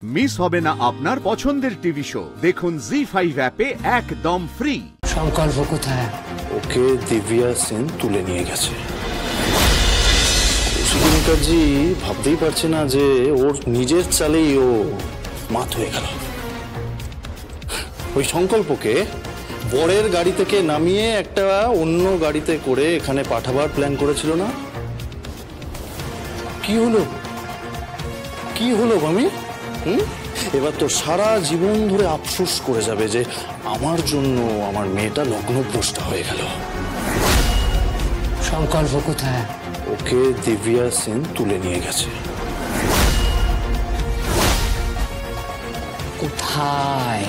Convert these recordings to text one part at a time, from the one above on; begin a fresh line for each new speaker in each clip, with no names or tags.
Miss হবে না আপনার পছন্দের টিভি শো। দেখুন জি5 অ্যাপে একদম ফ্রি।
সংকল্প কোথায়?
ওকে দিব্যা সেন তুলে নিয়ে গেছে। মুখার্জি ভাবতেই পারছে না যে ওর নিজের চালেই ও মাত হয়ে গেল। ওই সংকল্পকে বরের গাড়ি থেকে নামিয়ে একটা অন্য গাড়িতে করে এখানে পাঠাবার প্ল্যান করেছিল না? কি হলো কি হলো মামি? এবার তো সারা জীবন ধরে আফসোস করে যাবে যে আমার জন্য আমার মেয়েটা লগ্নভ্রষ্ট হয়ে গেল।
সংকল্প কোথায়?
ওকে দিব্যা সেন তুলে নিয়ে গেছে।
কোথায়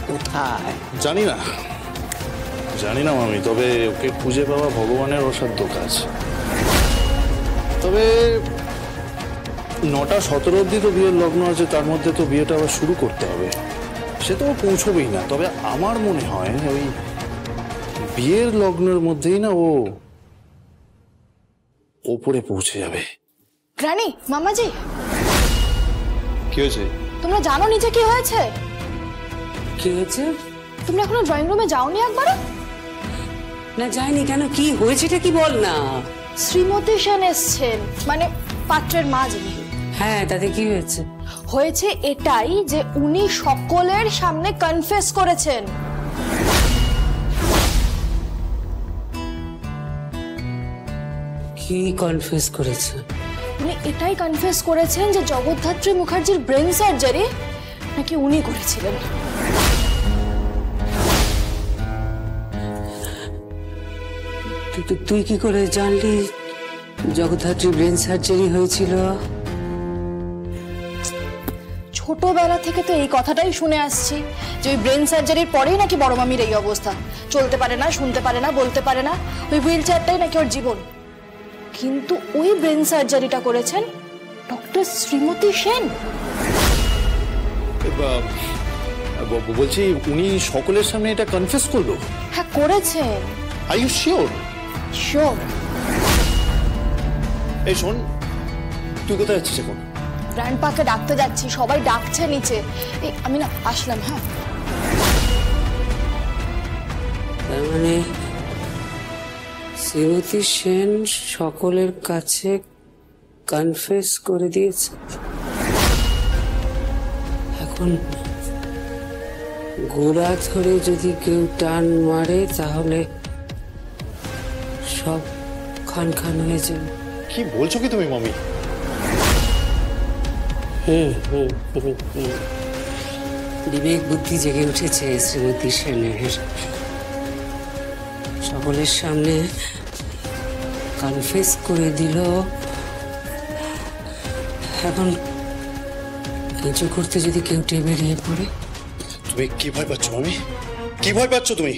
কোথায়
জানি না মামি, তবে ওকে খুঁজে পাওয়া ভগবানের অসাধ্য কাজ। তবে 9টা 17 অব্দি তো বিয়ের লগ্ন আছে, তার মধ্যে তো বিয়েটা আবার শুরু করতে হবে। সে তো পৌঁছবেই না, তবে আমার মনে হয় ওই বিয়ের লগ্নের মধ্যেই না ও ওপরে পৌঁছে যাবে।
রানী, মামাজি,
কি হয়েছে?
তোমরা জানো নিচে কি হয়েছে?
কি হয়েছে?
তোমরা এখনো ড্রয়িং রুমে যাওনি একবার?
না যাইনি কেন? কি হয়েছেটা কি বল না।
শ্রীমতী সেন এসছেন, মানে পাত্রের মা যিনি।
হ্যাঁ, তাতে কি হয়েছে?
হয়েছে এটাই যে উনি সকলের সামনে কনফেস করেছেন।
কি কনফেস করেছে?
উনি এটাই কনফেস করেছেন যে জগদ্ধাত্রী মুখার্জির ব্রেন সার্জারি নাকি উনি করেছিলেন।
তুই কি করে জানলি জগদ্ধাত্রী ব্রেন সার্জারি হয়েছিল?
ছোটবেলা থেকে তো এই কথাটাই শুনে আসছি যে ওই ব্রেন সার্জারির পরেই নাকি বড় মামির এই অবস্থা। চলতে পারে না, শুনতে পারে না, বলতে পারে না, ওই হুইল চেয়ারটাই নাকি ওর জীবন। কিন্তু ওই ব্রেন সার্জারিটা করেছেন ডক্টর শ্রীমতী সেন।
বলছি উনি সকলের সামনে এটা কনফেস করলো?
হ্যাঁ, করেছেন।
Are you sure?
শিওর।
এই শোন, তুই কোথায় যাচ্ছিস এখন?
গ্র্যান্ডপাকে ডাকতে যাচ্ছি, সবাই ডাকছে নিচে। এই আমি না আসলাম। হ্যাঁ,
তার মানে শ্রীমতী সেন সকলের কাছে কনফেস করে দিয়েছে। এখন গোড়া ধরে যদি কেউ টান মারে তাহলে সব খান খান হয়ে যাবে।
কি বলছো কি তুমি মামি?
বিবেক বুদ্ধি জেগে উঠেছে শ্রীমতী সেনের। সকলের সামনে কনফেস করে দিল। এখন কিছু করতে যদি কেউ বেরিয়ে পড়ে?
তুমি কি ভয় পাচ্ছ মামি? কি ভয় পাচ্ছ তুমি?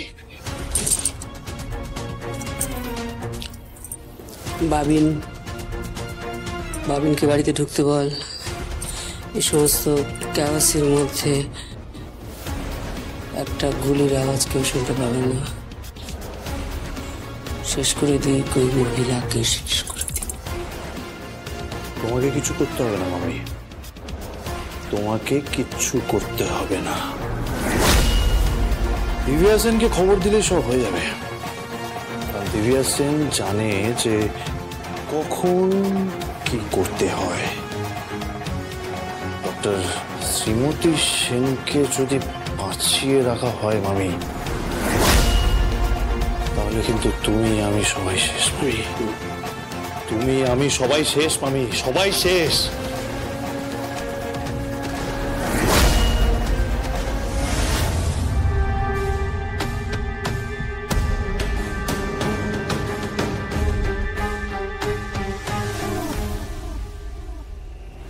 বাবিনকে বাড়িতে ঢুকতে বল। এই সমস্ত ক্যাওয়াসের মধ্যে একটা গুলির আওয়াজ কেউ শুনতে পাবে না। শেষ করে দিই কই মহিলাকে শেষ করে দিই। তোমাকে কিছু করতে হবে না মামি, তোমাকে কিচ্ছু করতে হবে না। দিব্যা সেনকে খবর দিলে সব হয়ে যাবে। দিব্যা সেন জানে যে কখন কি করতে হয়। ডক্টর শ্রীমতী সেনকে যদি বাঁচিয়ে রাখা হয় মামি, তাহলে কিন্তু তুমি আমি সবাই শেষ মামি। তুমি আমি সবাই শেষ মামি, সবাই শেষ।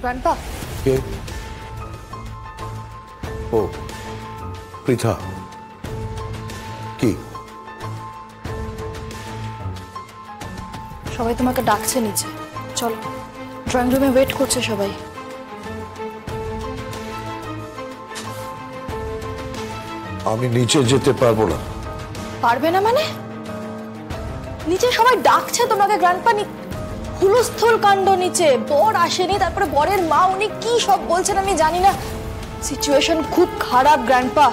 গ্র্যান্ডপা,
কে? ও পৃথা, কি?
সবাই তোমাকে ডাকছে নিচে, চলো। ড্রয়িং রুমে ওয়েট করছে সবাই।
আমি নিচে যেতে পারবো না।
পারবে না মানে? নিচে সবাই ডাকছে তোমাকে গ্র্যান্ডপা। হুলস্থুল কাণ্ড নিচে। বর আসেনি, তারপরে বরের মা উনি কি সব বলছেন আমি জানি না। সিচুয়েশন খুব খারাপ গ্র্যান্ডপা।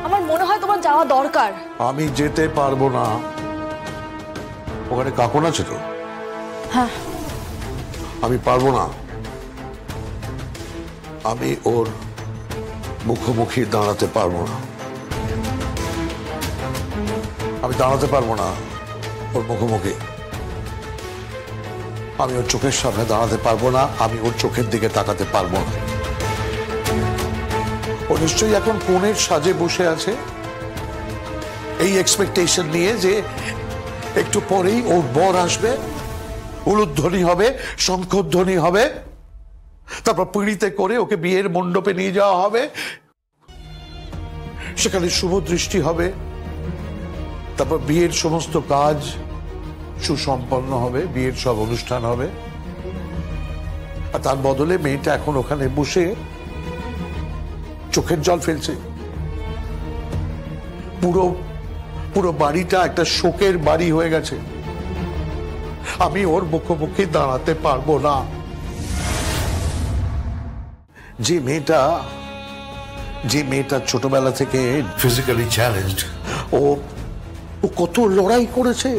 আমার মনে হয় তোমার যাওয়া দরকার।
আমি যেতে পারবো না। ওখানে কাকন আছে তো?
হ্যাঁ।
আমি পারবো না। আমি ওর মুখোমুখি দাঁড়াতে পারবো না। আমি দাঁড়াতে পারবো না ওর মুখোমুখি। আমি ওর চোখের সামনে দাঁড়াতে পারবো না। আমি ওর চোখের দিকে তাকাতে পারবো না। ও নিশ্চয়ই এখন কোণের সাজে বসে আছে, এই এক্সপেকটেশন নিয়ে যে একটু পরেই ওর বর আসবে, উলুধ্বনি হবে, শঙ্খধ্বনি হবে, তারপর পিঁড়িতে করে ওকে বিয়ের মণ্ডপে নিয়ে যাওয়া হবে, সেখানে শুভ দৃষ্টি হবে, তারপর বিয়ের সমস্ত কাজ সুসম্পন্ন হবে, বিয়ের সব অনুষ্ঠান হবে। আর তার বদলে মেয়েটা এখন ওখানে বসে চোখের জল ফেলছে। পুরো পুরো বাড়িটা একটা শোকের বাড়ি হয়ে গেছে। আমি ওর মুখোমুখি দাঁড়াতে পারবো না। যে মেয়েটা ছোটবেলা থেকে ফিজিক্যালি চ্যালেঞ্জড, ও কত লড়াই করেছে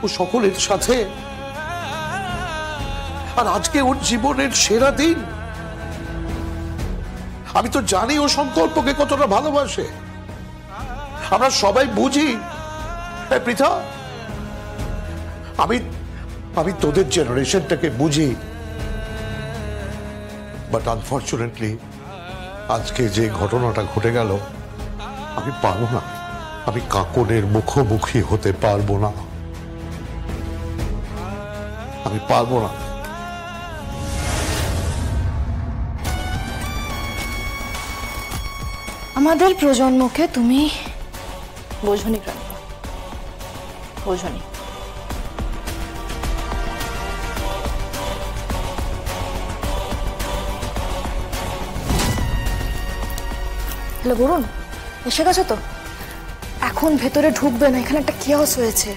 ও সকলের সাথে, আর আজকে ওর জীবনের সেরা দিন। আমি তো জানি ও সংকল্পকে কতটা ভালোবাসে। আমরা সবাই বুঝি পৃথা, আমি তোদের জেনারেশনটাকে বুঝি, বাট আনফর্চুনেটলি আজকে যে ঘটনাটা ঘটে গেল, আমি পারবো না। আমি কাকনের মুখোমুখি হতে পারবো না। আমি পারবো না।
আমাদের প্রজন্মকে তুমি বোঝনি গ্র্যান্ডপা, বোঝনি। হ্যালো বরুণ, এসে গেছো তো? এখন ভেতরে ঢুকবে না, এখানে একটা কেওস হয়েছে।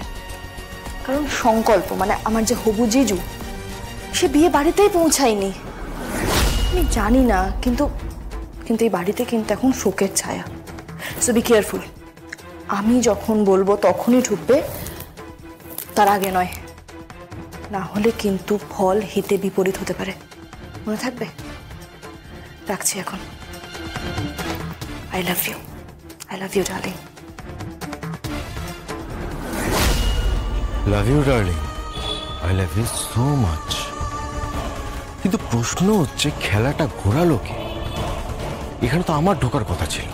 কারণ সংকল্প মানে আমার যে হবু জিজু, সে বিয়ে বাড়িতেই পৌঁছায়নি। আমি জানি না, কিন্তু এই বাড়িতে কিন্তু এখন শোকের ছায়া। So be careful. আমি যখন বলবো তখনই ঢুকবে, তার আগে নয়। না হলে কিন্তু ফল হিতে বিপরীত হতে পারে, মনে থাকবে। রাখছি এখন। I love you darling.
Love you darling. I love you so much. কিন্তু প্রশ্ন হচ্ছে খেলাটা ঘোরালো কে? এখানে তো আমার ঢোকার কথা ছিল।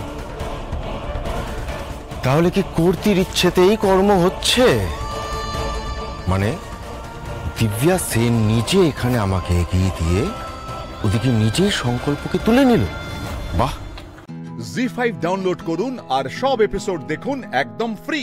তাহলে কি কর্তির ইচ্ছেতেই কর্ম হচ্ছে? মানে দিব্যা সেন নিজে এখানে আমাকে এগিয়ে দিয়ে ওদিকে নিজের সংকল্পকে তুলে নিল। বাহ!
জি5 ডাউনলোড করুন আর সব এপিসোড দেখুন একদম ফ্রি।